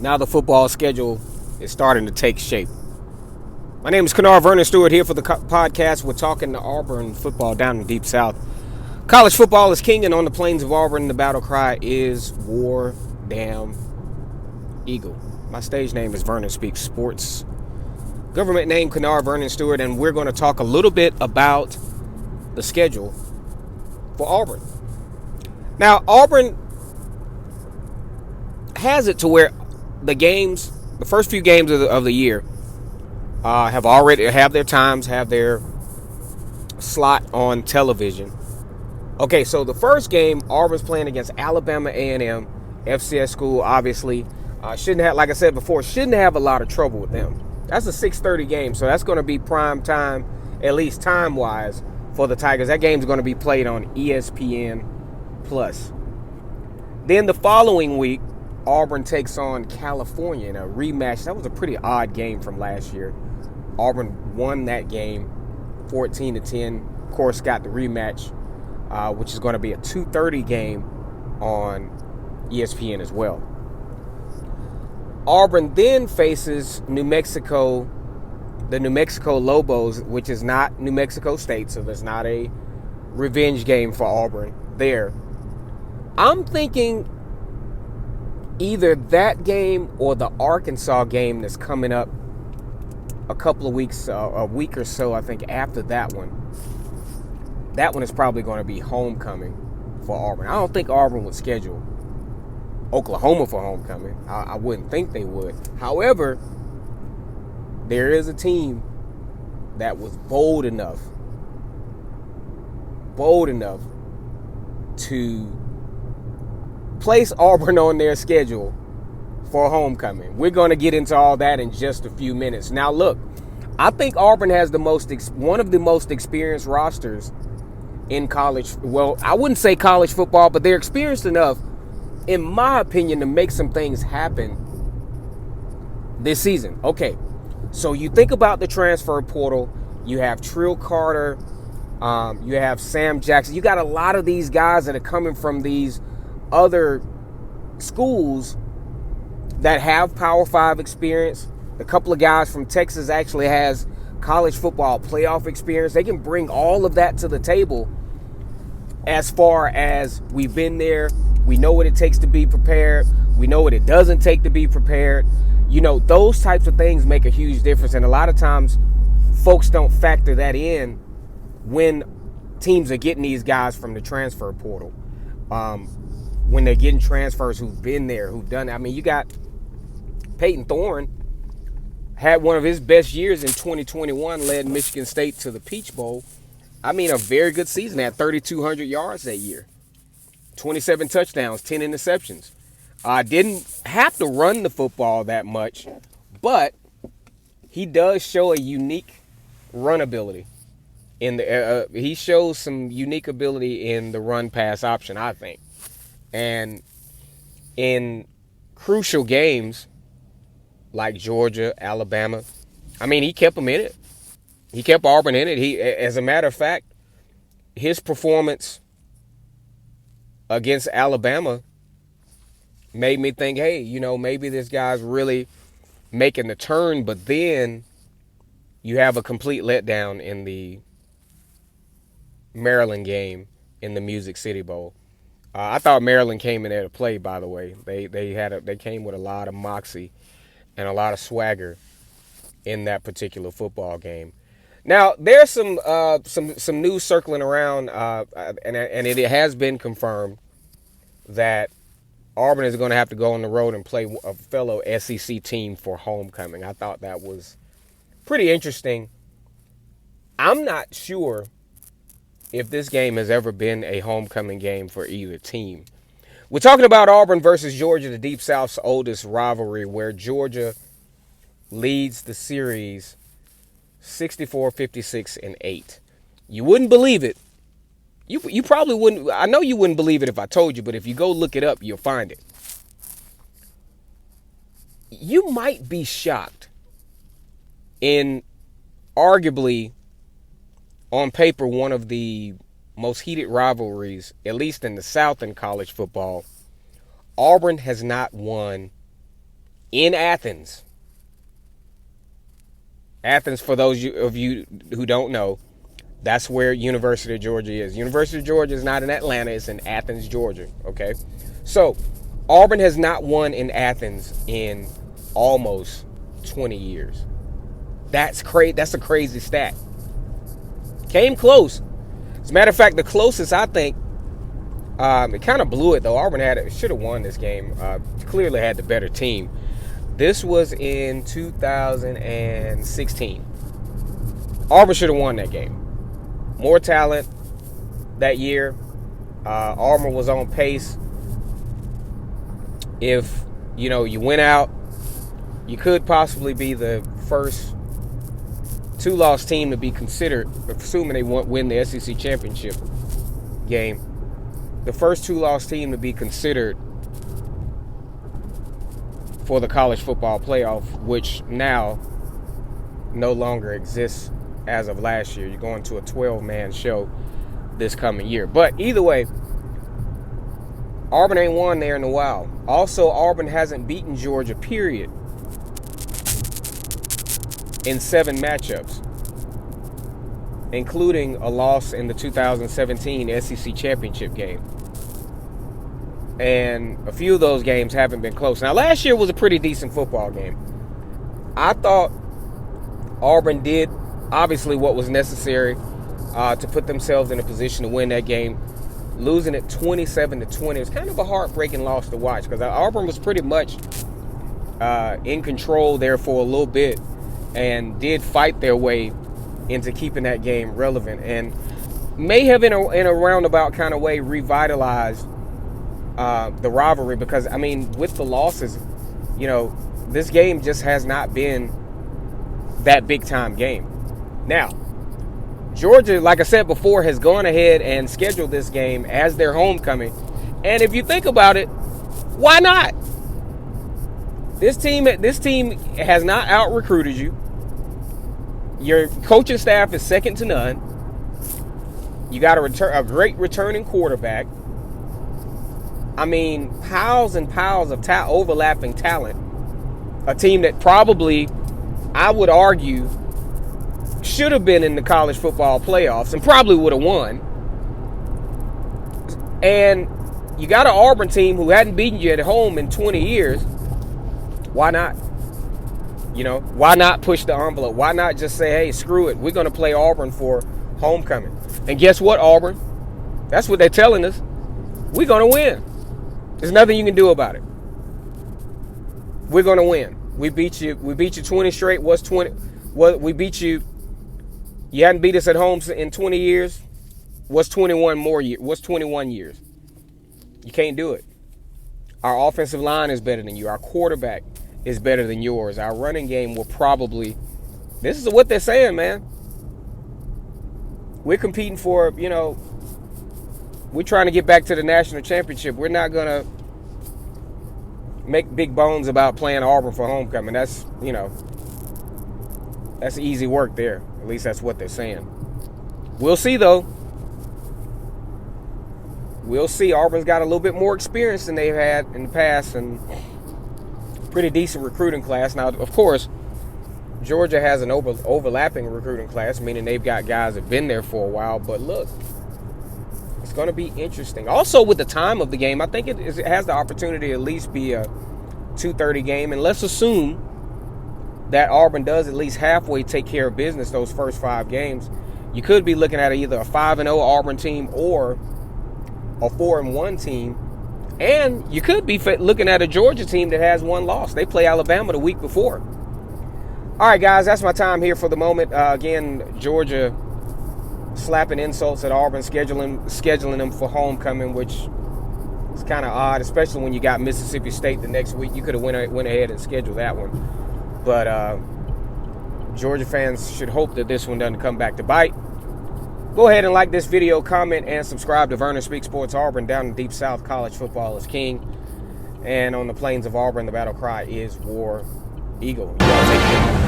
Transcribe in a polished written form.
Now the football schedule is starting to take shape. My name is Kennard Vernon Stewart here for the podcast. We're talking to Auburn football down in the Deep South. College football is king, and on the plains of Auburn, the battle cry is War Damn Eagle. My stage name is Vernon Speaks Sports. Government name Kennard Vernon Stewart, and we're going to talk a little bit about the schedule for Auburn. Now, Auburn has it to where the first few games of the year have their times, have their slot on television. Okay, so the first game, Auburn's playing against Alabama A&M, FCS school, obviously. Shouldn't have a lot of trouble with them. That's a 6:30 game, so that's going to be prime time, at least time-wise, for the Tigers. That game's going to be played on ESPN+. Then the following week, Auburn takes on California in a rematch. That was a pretty odd game from last year. Auburn won that game 14-10. Of course, got the rematch, which is going to be a 2:30 game on ESPN as well. Auburn then faces the New Mexico Lobos, which is not New Mexico State, so there's not a revenge game for Auburn there. I'm thinking either that game or the Arkansas game that's coming up a week or so, I think, after that one. That one is probably going to be homecoming for Auburn. I don't think Auburn would schedule Oklahoma for homecoming. I wouldn't think they would. However, there is a team that was bold enough to place Auburn on their schedule for homecoming. We're going to get into all that in just a few minutes. Now, look, I think Auburn has one of the most experienced rosters in college. Well, I wouldn't say college football, but they're experienced enough, in my opinion, to make some things happen this season. Okay, so you think about the transfer portal. You have Trill Carter. You have Sam Jackson. You got a lot of these guys that are coming from these other schools that have Power 5 experience. A couple of guys from Texas actually has college football playoff experience. They can bring all of that to the table as far as we've been there. We know what it takes to be prepared. We know what it doesn't take to be prepared. You know, those types of things make a huge difference. And a lot of times folks don't factor that in when teams are getting these guys from the transfer portal. When they're getting transfers who've been there, who've done it. I mean, you got Peyton Thorne had one of his best years in 2021, led Michigan State to the Peach Bowl. I mean, a very good season. Had 3,200 yards that year, 27 touchdowns, 10 interceptions. Didn't have to run the football that much, but he does show a unique run ability. He shows some unique ability in the run-pass option, I think. And in crucial games like Georgia, Alabama, I mean, he kept them in it. He kept Auburn in it. As a matter of fact, his performance against Alabama made me think, hey, you know, maybe this guy's really making the turn. But then you have a complete letdown in the Maryland game in the Music City Bowl. I thought Maryland came in there to play, by the way. They came with a lot of moxie and a lot of swagger in that particular football game. Now, there's some news circling around, and it has been confirmed that Auburn is going to have to go on the road and play a fellow SEC team for homecoming. I thought that was pretty interesting. I'm not sure if this game has ever been a homecoming game for either team. We're talking about Auburn versus Georgia, the Deep South's oldest rivalry, where Georgia leads the series 64-56-8. You wouldn't believe it. You probably wouldn't. I know you wouldn't believe it if I told you, but if you go look it up, you'll find it. You might be shocked in arguably, on paper, one of the most heated rivalries, at least in the South in college football. Auburn has not won in Athens. Athens, for those of you who don't know, that's where University of Georgia is. University of Georgia is not in Atlanta, it's in Athens, Georgia, okay? So, Auburn has not won in Athens in almost 20 years. That's crazy. That's a crazy stat. Came close. As a matter of fact, the closest, I think, it kind of blew it, though. Auburn should have won this game. Clearly had the better team. This was in 2016. Auburn should have won that game. More talent that year. Auburn was on pace. If, you went out, you could possibly be the first two-loss team to be considered, assuming they win the SEC championship game, the first two-loss team to be considered for the college football playoff, which now no longer exists as of last year. You're going to a 12-man show this coming year. But either way, Auburn ain't won there in a while. Also, Auburn hasn't beaten Georgia, period, in 7 matchups, including a loss in the 2017 SEC championship game. And a few of those games haven't been close. Now, last year was a pretty decent football game. I thought Auburn did, obviously, what was necessary to put themselves in a position to win that game. Losing it 27-20. It was kind of a heartbreaking loss to watch because Auburn was pretty much in control there for a little bit and did fight their way into keeping that game relevant and may have, in a roundabout kind of way, revitalized the rivalry because, with the losses, this game just has not been that big-time game. Now, Georgia, like I said before, has gone ahead and scheduled this game as their homecoming. And if you think about it, why not? This team has not out-recruited you. Your coaching staff is second to none. You got a great returning quarterback. Piles and piles of overlapping talent. A team that probably, I would argue, should have been in the college football playoffs and probably would have won. And you got an Auburn team who hadn't beaten you at home in 20 years. Why not? Why not push the envelope? Why not just say, hey, screw it. We're going to play Auburn for homecoming. And guess what, Auburn? That's what they're telling us. We're going to win. There's nothing you can do about it. We're going to win. We beat you 20 straight. What's 20? We beat you. You hadn't beat us at home in 20 years. What's 21 more years? What's 21 years? You can't do it. Our offensive line is better than you. Our quarterback is better than yours. Our running game will probably. This is what they're saying, man. We're competing for, we're trying to get back to the national championship. We're not going to make big bones about playing Auburn for homecoming. That's, that's easy work there. At least that's what they're saying. We'll see, though. We'll see. Auburn's got a little bit more experience than they've had in the past and pretty decent recruiting class. Now, of course, Georgia has an overlapping recruiting class, meaning they've got guys that have been there for a while. But look, it's going to be interesting. Also, with the time of the game, I think it has the opportunity to at least be a 2:30 game. And let's assume that Auburn does at least halfway take care of business those first 5 games. You could be looking at either a 5-0 Auburn team or a 4-1 team. And you could be looking at a Georgia team that has 1 loss. They play Alabama the week before. All right, guys, that's my time here for the moment. Again, Georgia slapping insults at Auburn, scheduling them for homecoming, which is kind of odd, especially when you got Mississippi State the next week. You could have went ahead and scheduled that one. But Georgia fans should hope that this one doesn't come back to bite. Go ahead and like this video, comment, and subscribe to Vernon Speaks Sports Auburn. Down in the Deep South, college football is king. And on the plains of Auburn, the battle cry is War Eagle. Y'all take care.